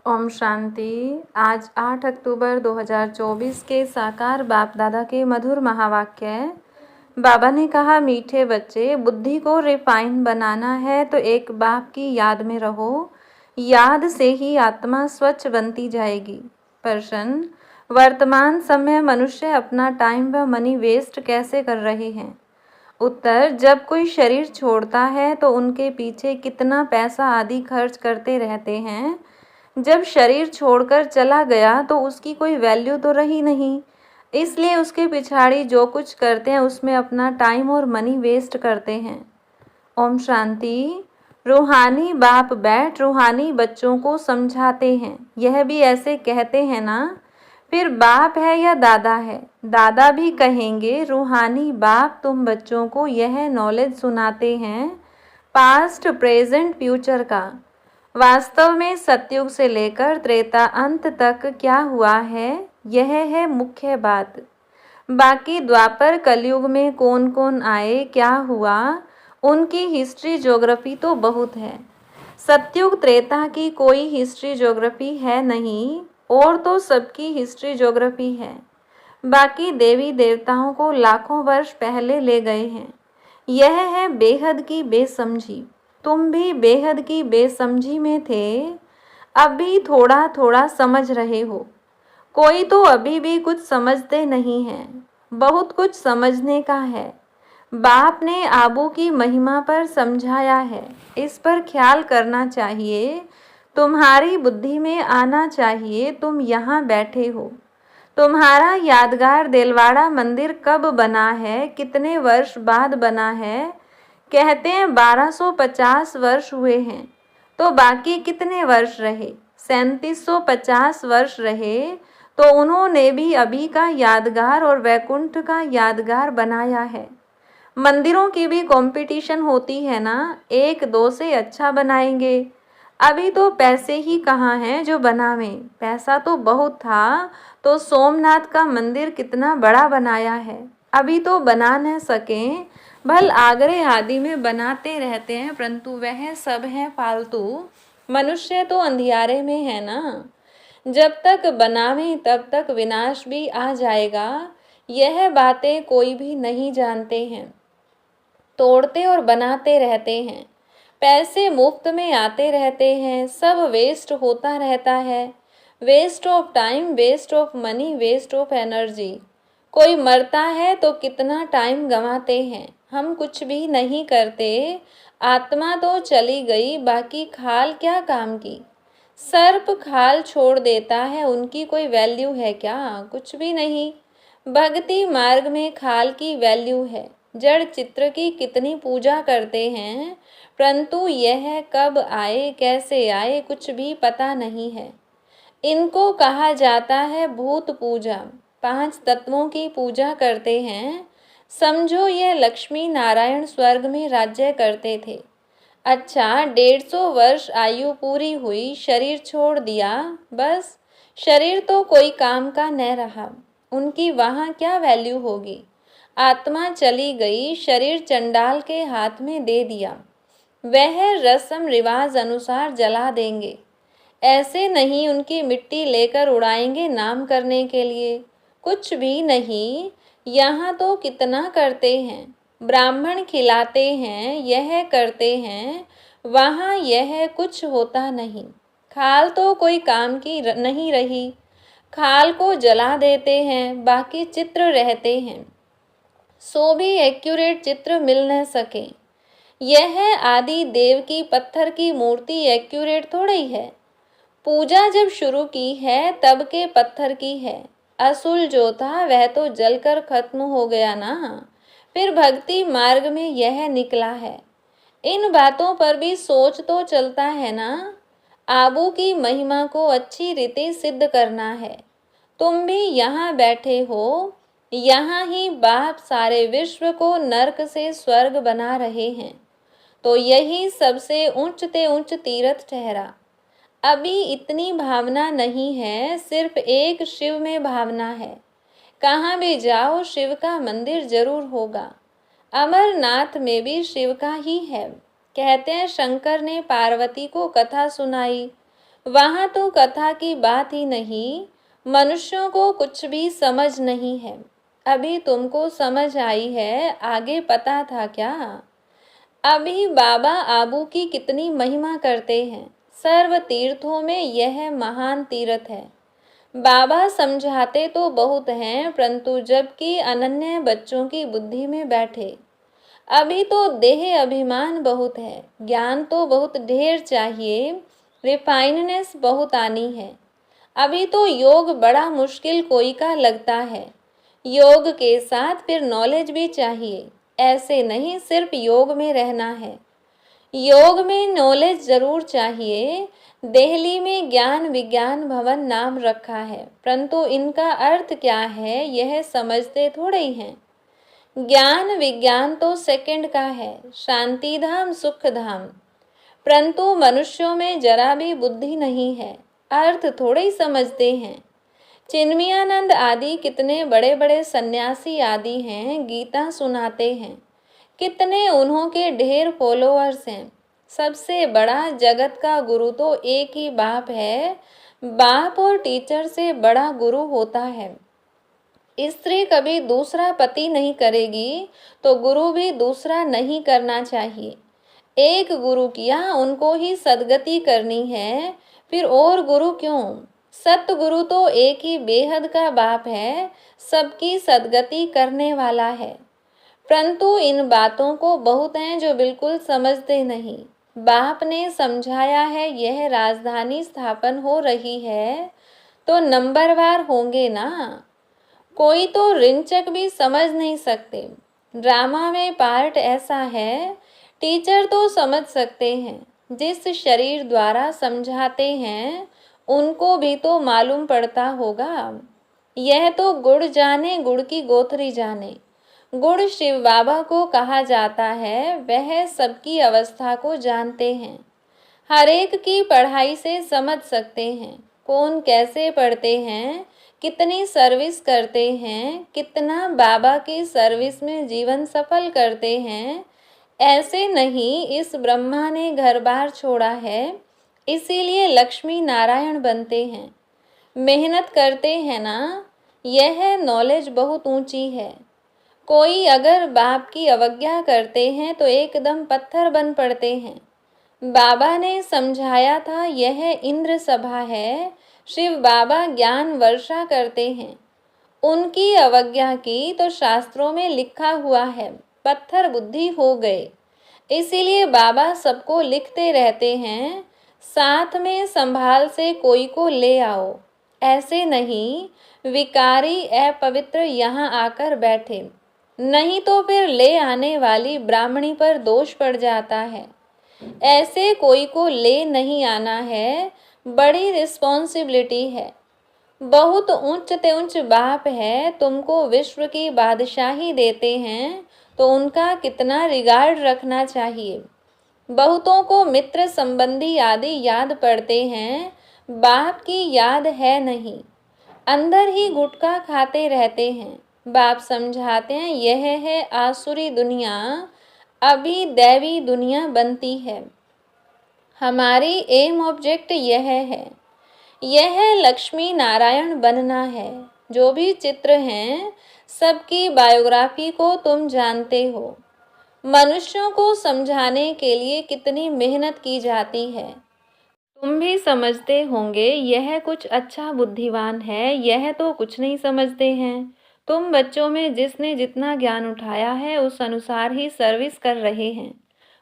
ओम शांति। आज 8 अक्टूबर 2024 के साकार बाप दादा के मधुर महावाक्य। बाबा ने कहा, मीठे बच्चे, बुद्धि को रिफाइन बनाना है तो एक बाप की याद में रहो। याद से ही आत्मा स्वच्छ बनती जाएगी। प्रश्न, वर्तमान समय मनुष्य अपना टाइम व मनी वेस्ट कैसे कर रहे हैं? उत्तर, जब कोई शरीर छोड़ता है तो उनके पीछे कितना पैसा आदि खर्च करते रहते हैं। जब शरीर छोड़कर चला गया तो उसकी कोई वैल्यू तो रही नहीं, इसलिए उसके पिछाड़ी जो कुछ करते हैं उसमें अपना टाइम और मनी वेस्ट करते हैं। ओम शांति। रूहानी बाप बैठ रूहानी बच्चों को समझाते हैं। यह भी ऐसे कहते हैं ना, फिर बाप है या दादा है? दादा भी कहेंगे, रूहानी बाप तुम बच्चों को यह नॉलेज सुनाते हैं पास्ट, प्रेजेंट, फ्यूचर का। वास्तव में सतयुग से लेकर त्रेता अंत तक क्या हुआ है, यह है मुख्य बात। बाकी द्वापर कलयुग में कौन कौन आए, क्या हुआ, उनकी हिस्ट्री ज्योग्राफी तो बहुत है। सतयुग त्रेता की कोई हिस्ट्री ज्योग्राफी है नहीं, और तो सबकी हिस्ट्री ज्योग्राफी है। बाकी देवी देवताओं को लाखों वर्ष पहले ले गए हैं। यह है बेहद की बेसमझी। तुम भी बेहद की बेसमझी में थे, अब भी थोड़ा थोड़ा समझ रहे हो। कोई तो अभी भी कुछ समझते नहीं है, बहुत कुछ समझने का है। बाप ने आबू की महिमा पर समझाया है, इस पर ख्याल करना चाहिए, तुम्हारी बुद्धि में आना चाहिए। तुम यहाँ बैठे हो, तुम्हारा यादगार देलवाड़ा मंदिर कब बना है, कितने वर्ष बाद बना है? कहते हैं 1250 वर्ष हुए हैं, तो बाकी कितने वर्ष रहे? 3750 वर्ष रहे, तो उन्होंने भी अभी का यादगार और वैकुंठ का यादगार बनाया है। मंदिरों की भी कंपटीशन होती है ना, एक दो से अच्छा बनाएंगे। अभी तो पैसे ही कहाँ हैं जो बनावें, पैसा तो बहुत था, तो सोमनाथ का मंदिर कितना बड़ा बनाया है। अभी तो बना न सकें, भल आगरे आदि में बनाते रहते हैं, परंतु वह सब है फालतू। मनुष्य तो अंधियारे में है ना, जब तक बनावें तब तक विनाश भी आ जाएगा। यह बातें कोई भी नहीं जानते हैं, तोड़ते और बनाते रहते हैं। पैसे मुफ्त में आते रहते हैं, सब वेस्ट होता रहता है। Waste of time, waste of money, waste of energy. कोई मरता है तो कितना टाइम गंवाते हैं, हम कुछ भी नहीं करते। आत्मा तो चली गई, बाकी खाल क्या काम की? सर्प खाल छोड़ देता है, उनकी कोई वैल्यू है क्या? कुछ भी नहीं। भक्ति मार्ग में खाल की वैल्यू है। जड़ चित्र की कितनी पूजा करते हैं, परंतु यह कब आए, कैसे आए, कुछ भी पता नहीं है। इनको कहा जाता है भूत पूजा। 5 तत्वों की पूजा करते हैं। समझो यह लक्ष्मी नारायण स्वर्ग में राज्य करते थे। अच्छा, 150 वर्ष आयु पूरी हुई, शरीर छोड़ दिया, बस शरीर तो कोई काम का न रहा, उनकी वहाँ क्या वैल्यू होगी? आत्मा चली गई, शरीर चंडाल के हाथ में दे दिया, वह रस्म रिवाज अनुसार जला देंगे। ऐसे नहीं उनकी मिट्टी लेकर उड़ाएंगे नाम करने के लिए, कुछ भी नहीं। यहाँ तो कितना करते हैं, ब्राह्मण खिलाते हैं, यह करते हैं, वहाँ यह कुछ होता नहीं। खाल तो कोई काम की नहीं रही, खाल को जला देते हैं, बाकी चित्र रहते हैं, सो भी एक्यूरेट चित्र मिल न सके। यह आदि देव की पत्थर की मूर्ति एक्यूरेट थोड़ी है। पूजा जब शुरू की है तब के पत्थर की है, असुल जो था वह तो जलकर खत्म हो गया ना, फिर भक्ति मार्ग में यह निकला है। इन बातों पर भी सोच तो चलता है ना। आबू की महिमा को अच्छी रीति सिद्ध करना है। तुम भी यहाँ बैठे हो, यहाँ ही बाप सारे विश्व को नरक से स्वर्ग बना रहे हैं, तो यही सबसे ऊंचते ऊंच तीर्थ ठहरा। अभी इतनी भावना नहीं है, सिर्फ एक शिव में भावना है। कहाँ भी जाओ शिव का मंदिर जरूर होगा। अमरनाथ में भी शिव का ही है। कहते हैं शंकर ने पार्वती को कथा सुनाई, वहाँ तो कथा की बात ही नहीं, मनुष्यों को कुछ भी समझ नहीं है। अभी तुमको समझ आई है, आगे पता था क्या? अभी बाबा आबू की कितनी महिमा करते हैं। सर्व तीर्थों में यह महान तीर्थ है। बाबा समझाते तो बहुत हैं, परंतु जबकि अनन्य बच्चों की बुद्धि में बैठे। अभी तो देह अभिमान बहुत है, ज्ञान तो बहुत ढेर चाहिए, रिफाइननेस बहुत आनी है। अभी तो योग बड़ा मुश्किल कोई का लगता है। योग के साथ फिर नॉलेज भी चाहिए। ऐसे नहीं सिर्फ योग में रहना है, योग में नॉलेज जरूर चाहिए। दिल्ली में ज्ञान विज्ञान भवन नाम रखा है, परंतु इनका अर्थ क्या है यह समझते थोड़े ही हैं। ज्ञान विज्ञान तो सेकंड का है, शांति धाम सुख धाम, परंतु मनुष्यों में जरा भी बुद्धि नहीं है, अर्थ थोड़े ही समझते हैं। चिन्मयानंद आदि कितने बड़े बड़े सन्यासी आदि हैं, गीता सुनाते हैं, कितने उन्हों के ढेर फॉलोअर्स हैं। सबसे बड़ा जगत का गुरु तो एक ही बाप है। बाप और टीचर से बड़ा गुरु होता है। स्त्री कभी दूसरा पति नहीं करेगी तो गुरु भी दूसरा नहीं करना चाहिए। एक गुरु किया, उनको ही सदगति करनी है, फिर और गुरु क्यों? सतगुरु तो एक ही बेहद का बाप है, सबकी सदगति करने वाला है। परंतु इन बातों को बहुत हैं जो बिल्कुल समझते नहीं। बाप ने समझाया है यह राजधानी स्थापन हो रही है तो नंबरवार होंगे ना। कोई तो रिंचक भी समझ नहीं सकते। ड्रामा में पार्ट ऐसा है, टीचर तो समझ सकते हैं, जिस शरीर द्वारा समझाते हैं उनको भी तो मालूम पड़ता होगा। यह तो गुड़ जाने गुड़ की गोथरी जाने। गुड़ शिव बाबा को कहा जाता है, वह सबकी अवस्था को जानते हैं, हर एक की पढ़ाई से समझ सकते हैं, कौन कैसे पढ़ते हैं, कितनी सर्विस करते हैं, कितना बाबा की सर्विस में जीवन सफल करते हैं। ऐसे नहीं इस ब्रह्मा ने घर बार छोड़ा है, इसीलिए लक्ष्मी नारायण बनते हैं, मेहनत करते हैं ना। यह नॉलेज बहुत ऊंची है। कोई अगर बाप की अवज्ञा करते हैं तो एकदम पत्थर बन पड़ते हैं। बाबा ने समझाया था यह इंद्र सभा है, शिव बाबा ज्ञान वर्षा करते हैं। उनकी अवज्ञा की तो शास्त्रों में लिखा हुआ है, पत्थर बुद्धि हो गए। इसीलिए बाबा सबको लिखते रहते हैं, साथ में संभाल से कोई को ले आओ। ऐसे नहीं विकारी अपवित्र यहाँ आकर बैठे, नहीं तो फिर ले आने वाली ब्राह्मणी पर दोष पड़ जाता है। ऐसे कोई को ले नहीं आना है, बड़ी रिस्पॉन्सिबिलिटी है। बहुत उच्च ते उच्च बाप है, तुमको विश्व की बादशाही देते हैं तो उनका कितना रिगार्ड रखना चाहिए। बहुतों को मित्र संबंधी आदि याद पड़ते हैं, बाप की याद है नहीं, अंदर ही गुटखा खाते रहते हैं। बाप समझाते हैं यह है आसुरी दुनिया, अभी दैवी दुनिया बनती है। हमारी एम ऑब्जेक्ट यह है, यह लक्ष्मी नारायण बनना है। जो भी चित्र हैं सबकी बायोग्राफी को तुम जानते हो। मनुष्यों को समझाने के लिए कितनी मेहनत की जाती है, तुम भी समझते होंगे। यह कुछ अच्छा बुद्धिमान है, यह तो कुछ नहीं समझते हैं। तुम बच्चों में जिसने जितना ज्ञान उठाया है उस अनुसार ही सर्विस कर रहे हैं।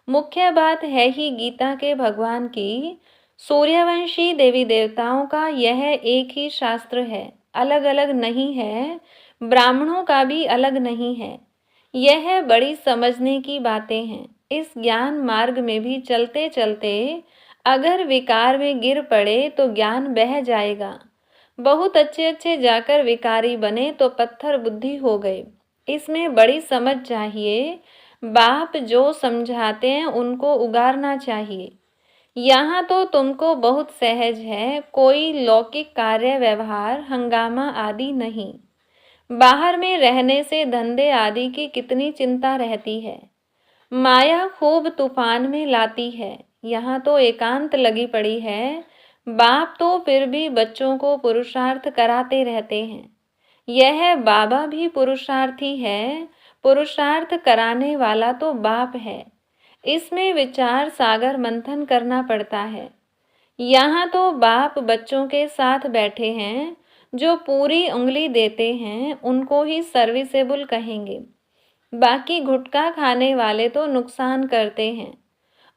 मुख्य बात है ही गीता के भगवान की, सूर्यवंशी देवी देवताओं का यह एक ही शास्त्र है, अलग अलग नहीं है। ब्राह्मणों का भी अलग नहीं है। यह बड़ी समझने की बातें हैं। इस ज्ञान मार्ग में भी चलते चलते अगर विकार में गिर पड़े तो ज्ञान बह जाएगा। बहुत अच्छे अच्छे जाकर विकारी बने तो पत्थर बुद्धि हो गए। इसमें बड़ी समझ चाहिए। बाप जो समझाते हैं उनको उगारना चाहिए। यहाँ तो तुमको बहुत सहज है, कोई लौकिक कार्य व्यवहार हंगामा आदि नहीं। बाहर में रहने से धंधे आदि की कितनी चिंता रहती है। माया खूब तूफान में लाती है। यहाँ तो एकांत लगी पड़ी है, बाप तो फिर भी बच्चों को पुरुषार्थ कराते रहते हैं। यह बाबा भी पुरुषार्थी है, पुरुषार्थ कराने वाला तो बाप है। इसमें विचार सागर मंथन करना पड़ता है। यहाँ तो बाप बच्चों के साथ बैठे हैं, जो पूरी उंगली देते हैं उनको ही सर्विसेबल कहेंगे। बाकी गुटखा खाने वाले तो नुकसान करते हैं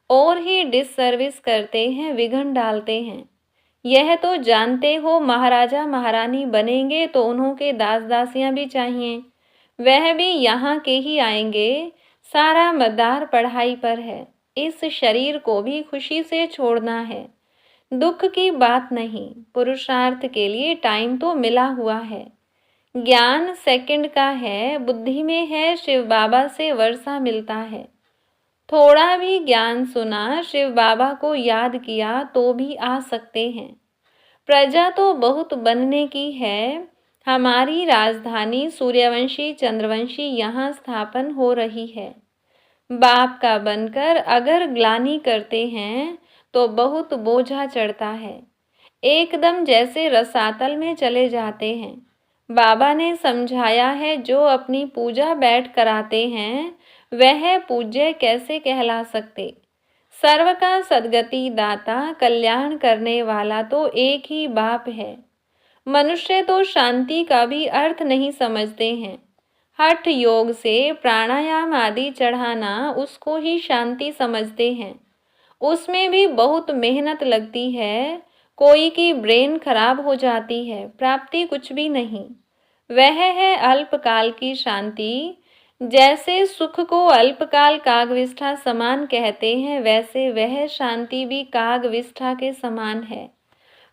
और ही डिससर्विस करते हैं, विघन डालते हैं। यह तो जानते हो महाराजा महारानी बनेंगे तो उन्हों के दास दासियां भी चाहिए, वह भी यहाँ के ही आएंगे। सारा मदार पढ़ाई पर है। इस शरीर को भी खुशी से छोड़ना है, दुख की बात नहीं। पुरुषार्थ के लिए टाइम तो मिला हुआ है। ज्ञान सेकंड का है, बुद्धि में है शिव बाबा से वर्षा मिलता है। थोड़ा भी ज्ञान सुना, शिव बाबा को याद किया तो भी आ सकते हैं। प्रजा तो बहुत बनने की है। हमारी राजधानी सूर्यवंशी चंद्रवंशी यहाँ स्थापन हो रही है। बाप का बनकर अगर ग्लानि करते हैं तो बहुत बोझा चढ़ता है, एकदम जैसे रसातल में चले जाते हैं। बाबा ने समझाया है, जो अपनी पूजा बैठ कराते हैं वह पूज्य कैसे कहला सकते। सर्व का सद्गति दाता कल्याण करने वाला तो एक ही बाप है। मनुष्य तो शांति का भी अर्थ नहीं समझते हैं। हठ योग से प्राणायाम आदि चढ़ाना उसको ही शांति समझते हैं। उसमें भी बहुत मेहनत लगती है। कोई की ब्रेन खराब हो जाती है, प्राप्ति कुछ भी नहीं। वह है अल्पकाल की शांति। जैसे सुख को अल्पकाल कागविष्ठा समान कहते हैं, वैसे वह शांति भी कागविष्ठा के समान है।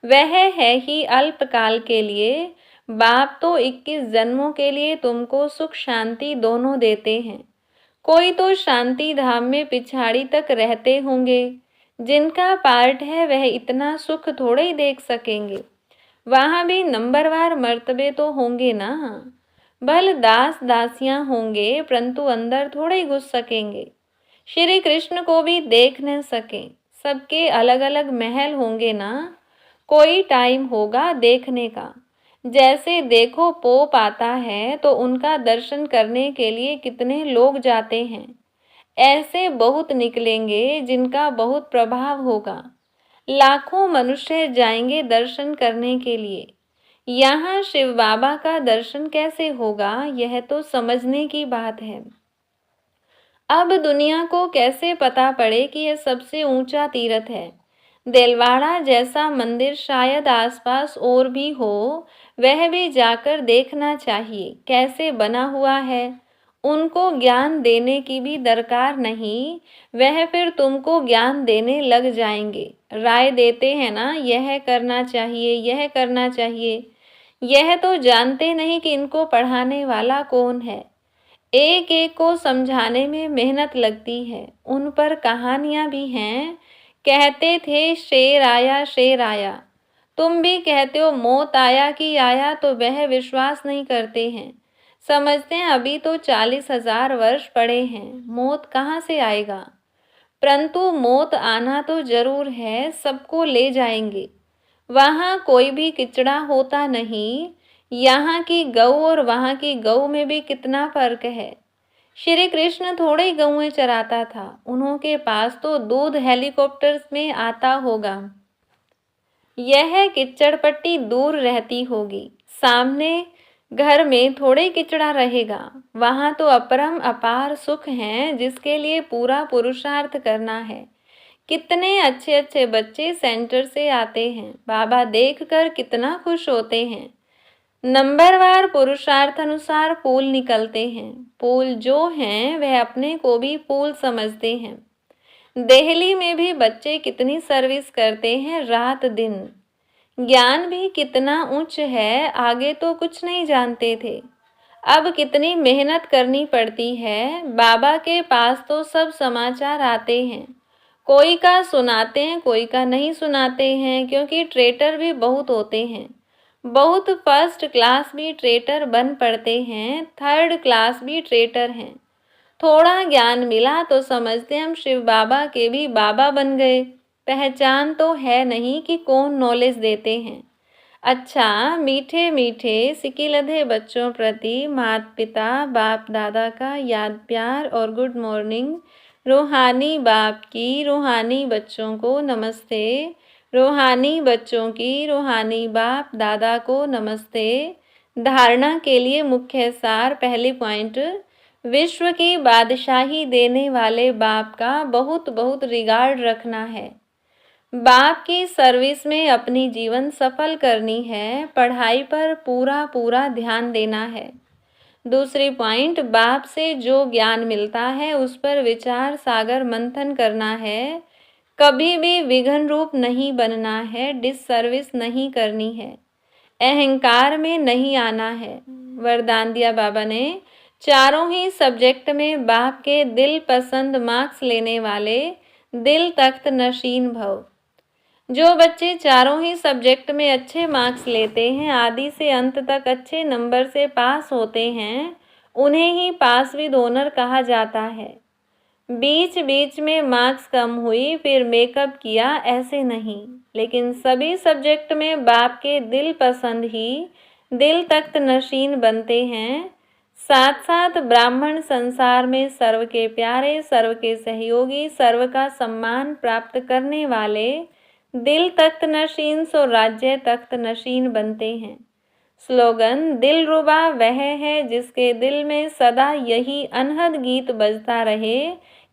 वह है ही अल्पकाल के लिए। बाप तो 21 जन्मों के लिए तुमको सुख शांति दोनों देते हैं। कोई तो शांति धाम में पिछाड़ी तक रहते होंगे, जिनका पार्ट है वह इतना सुख थोड़े ही देख सकेंगे। वहाँ भी नंबरवार मर्तबे तो होंगे ना। भल दास दासियां होंगे, परंतु अंदर थोड़े ही घुस सकेंगे। श्री कृष्ण को भी देख न सकें। सबके अलग अलग महल होंगे ना। कोई टाइम होगा देखने का। जैसे देखो पोप आता है तो उनका दर्शन करने के लिए कितने लोग जाते हैं। ऐसे बहुत निकलेंगे जिनका बहुत प्रभाव होगा। लाखों मनुष्य जाएंगे दर्शन करने के लिए। यहाँ शिव बाबा का दर्शन कैसे होगा, यह तो समझने की बात है। अब दुनिया को कैसे पता पड़े कि यह सबसे ऊंचा तीर्थ है। देलवाड़ा जैसा मंदिर शायद आसपास और भी हो, वह भी जाकर देखना चाहिए कैसे बना हुआ है। उनको ज्ञान देने की भी दरकार नहीं, वह फिर तुमको ज्ञान देने लग जाएंगे। राय देते हैं ना, यह करना चाहिए यह करना चाहिए। यह तो जानते नहीं कि इनको पढ़ाने वाला कौन है। एक एक को समझाने में मेहनत लगती है। उन पर कहानियां भी हैं। कहते थे शेर आया। तुम भी कहते हो मौत आया कि आया, तो वह विश्वास नहीं करते हैं। समझते हैं अभी तो 40,000 वर्ष पड़े हैं, मौत कहाँ से आएगा। परंतु मौत आना तो जरूर है, सबको ले जाएंगे। वहाँ कोई भी किचड़ा होता नहीं। यहाँ की गऊ और वहाँ की गऊ में भी कितना फर्क है। श्री कृष्ण थोड़े गऊएं चराता था, उन्हों के पास तो दूध हेलीकॉप्टर्स में आता होगा। यह किच्चड़ पट्टी दूर रहती होगी, सामने घर में थोड़े किचड़ा रहेगा। वहाँ तो अपरम अपार सुख हैं, जिसके लिए पूरा पुरुषार्थ करना है। कितने अच्छे अच्छे बच्चे सेंटर से आते हैं, बाबा देखकर कितना खुश होते हैं। नंबरवार पुरुषार्थ अनुसार फूल निकलते हैं। फूल जो हैं वह अपने को भी फूल समझते हैं। दिल्ली में भी बच्चे कितनी सर्विस करते हैं रात दिन। ज्ञान भी कितना उच्च है, आगे तो कुछ नहीं जानते थे, अब कितनी मेहनत करनी पड़ती है। बाबा के पास तो सब समाचार आते हैं, कोई का सुनाते हैं कोई का नहीं सुनाते हैं, क्योंकि ट्रेटर भी बहुत होते हैं। बहुत फर्स्ट क्लास भी ट्रेटर बन पड़ते हैं, थर्ड क्लास भी ट्रेटर हैं। थोड़ा ज्ञान मिला तो समझते हम शिव बाबा के भी बाबा बन गए। पहचान तो है नहीं कि कौन नॉलेज देते हैं। अच्छा, मीठे मीठे सिकिलधे बच्चों प्रति माता पिता बाप दादा का याद प्यार और गुड मॉर्निंग। रूहानी बाप की रूहानी बच्चों को नमस्ते। रूहानी बच्चों की रूहानी बाप दादा को नमस्ते। धारणा के लिए मुख्य सार। पहली पॉइंट, विश्व की बादशाही देने वाले बाप का बहुत बहुत रिगार्ड रखना है। बाप की सर्विस में अपनी जीवन सफल करनी है। पढ़ाई पर पूरा पूरा ध्यान देना है। दूसरी पॉइंट, बाप से जो ज्ञान मिलता है उस पर विचार सागर मंथन करना है। कभी भी विघन रूप नहीं बनना है। डिससर्विस नहीं करनी है। अहंकार में नहीं आना है। वरदान दिया बाबा ने, चारों ही सब्जेक्ट में बाप के दिल पसंद मार्क्स लेने वाले दिल तख्त नशीन भव। जो बच्चे चारों ही सब्जेक्ट में अच्छे मार्क्स लेते हैं, आदि से अंत तक अच्छे नंबर से पास होते हैं, उन्हें ही पास विद ऑनर कहा जाता है। बीच बीच में मार्क्स कम हुई फिर मेकअप किया, ऐसे नहीं, लेकिन सभी सब्जेक्ट में बाप के दिल पसंद ही दिल तख्त नशीन बनते हैं। साथ साथ ब्राह्मण संसार में सर्व के प्यारे, सर्व के सहयोगी, सर्व का सम्मान प्राप्त करने वाले दिल तख्त नशीन सो राज्य तख्त नशीन बनते हैं। स्लोगन, दिल रुबा वह है जिसके दिल में सदा यही अनहद गीत बजता रहे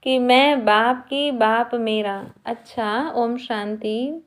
कि मैं बाप की बाप मेरा। अच्छा, ओम शांति।